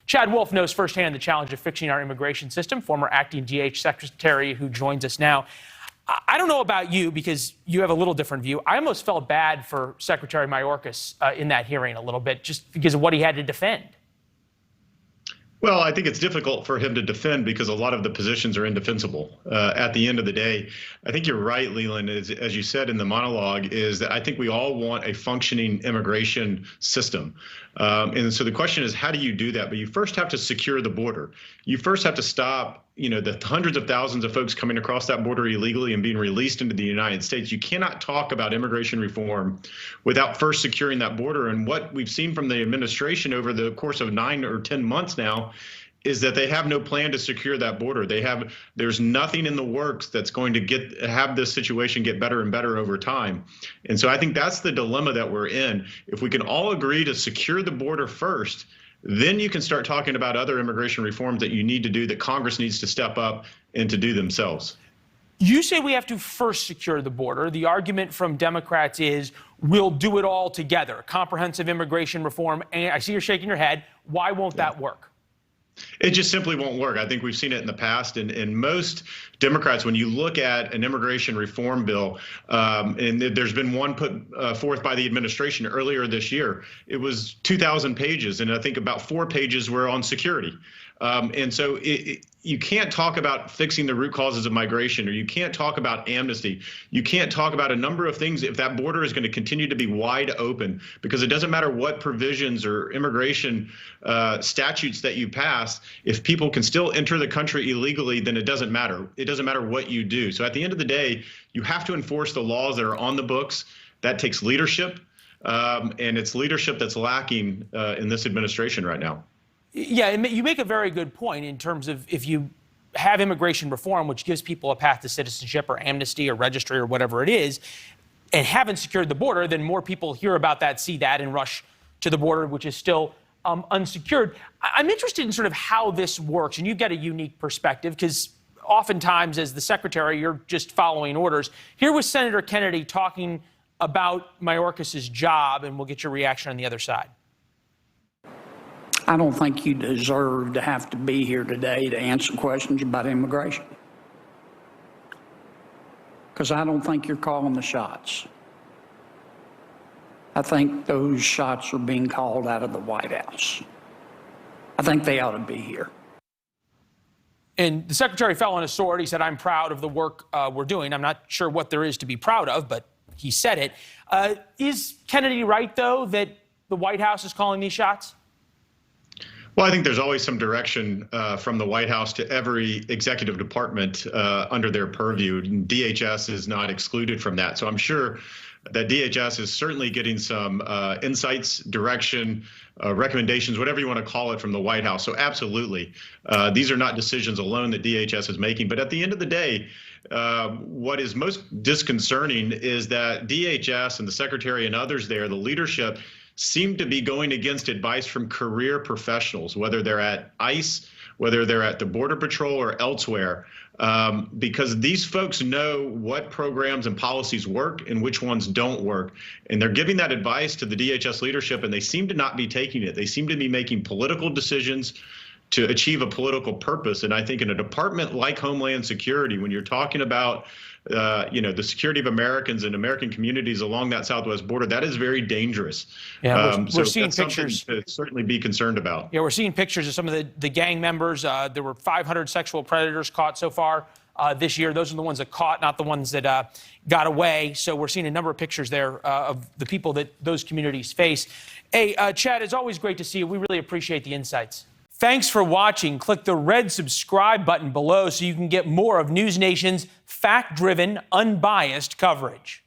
Chad Wolf knows firsthand the challenge of fixing our immigration system, former acting DH secretary who joins us now. I don't know about you because you have a little different view. I almost felt bad for Secretary Mayorkas in that hearing a little bit just because of what he had to defend. Well, I think it's difficult for him to defend because a lot of the positions are indefensible. At the end of the day, I think you're right, Leland, as you said in the monologue, is that I think we all want a functioning immigration system. And so the question is, how do you do that? But you first have to secure the border. You first have to stop, the hundreds of thousands of folks coming across that border illegally and being released into the United States. You cannot talk about immigration reform without first securing that border. And what we've seen from the administration over the course of 9 or 10 months now is that they have no plan to secure that border. There's nothing in the works that's going to have this situation get better and better over time. And so I think that's the dilemma that we're in. If we can all agree to secure the border first, then you can start talking about other immigration reforms that you need to do, that Congress needs to step up and to do themselves. You say we have to first secure the border. The argument from Democrats is we'll do it all together. Comprehensive immigration reform. And I see you're shaking your head. Why won't that work? It just simply won't work. I think we've seen it in the past. And most Democrats, when you look at an immigration reform bill, and there's been one put forth by the administration earlier this year, it was 2,000 pages. And I think about 4 pages were on security. And so you can't talk about fixing the root causes of migration, or you can't talk about amnesty. You can't talk about a number of things if that border is going to continue to be wide open, because it doesn't matter what provisions or immigration statutes that you pass. If people can still enter the country illegally, then it doesn't matter. It doesn't matter what you do. So at the end of the day, you have to enforce the laws that are on the books. That takes leadership, and it's leadership that's lacking in this administration right now. Yeah, you make a very good point in terms of if you have immigration reform, which gives people a path to citizenship or amnesty or registry or whatever it is, and haven't secured the border, then more people hear about that, see that, and rush to the border, which is still unsecured. I'm interested in sort of how this works, and you've got a unique perspective because oftentimes as the secretary, you're just following orders. Here was Senator Kennedy talking about Mayorkas' job, and we'll get your reaction on the other side. I don't think you deserve to have to be here today to answer questions about immigration, because I don't think you're calling the shots. I think those shots are being called out of the White House. I think they ought to be here. And the secretary fell on his sword. He said, I'm proud of the work we're doing. I'm not sure what there is to be proud of, but he said it. Is Kennedy right, though, that the White House is calling these shots? Well, I think there's always some direction from the White House to every executive department under their purview. And DHS is not excluded from that. So I'm sure that DHS is certainly getting some insights, direction, recommendations, whatever you want to call it, from the White House. So absolutely, these are not decisions alone that DHS is making. But at the end of the day, what is most disconcerting is that DHS and the secretary and others there, the leadership, seem to be going against advice from career professionals, whether they're at ICE, whether they're at the Border Patrol or elsewhere, because these folks know what programs and policies work and which ones don't work. And they're giving that advice to the DHS leadership, and they seem to not be taking it. They seem to be making political decisions to achieve a political purpose. And I think in a department like Homeland Security, when you're talking about the security of Americans and American communities along that southwest border, that is very dangerous. Yeah, we're so seeing that's pictures to certainly be concerned about. Yeah, we're seeing pictures of some of the gang members. There were 500 sexual predators caught so far this year. Those are the ones that caught, not the ones that got away. So we're seeing a number of pictures there of the people that those communities face. Hey, Chad, it's always great to see you. We really appreciate the insights. Thanks for watching. Click the red subscribe button below so you can get more of NewsNation's fact-driven, unbiased coverage.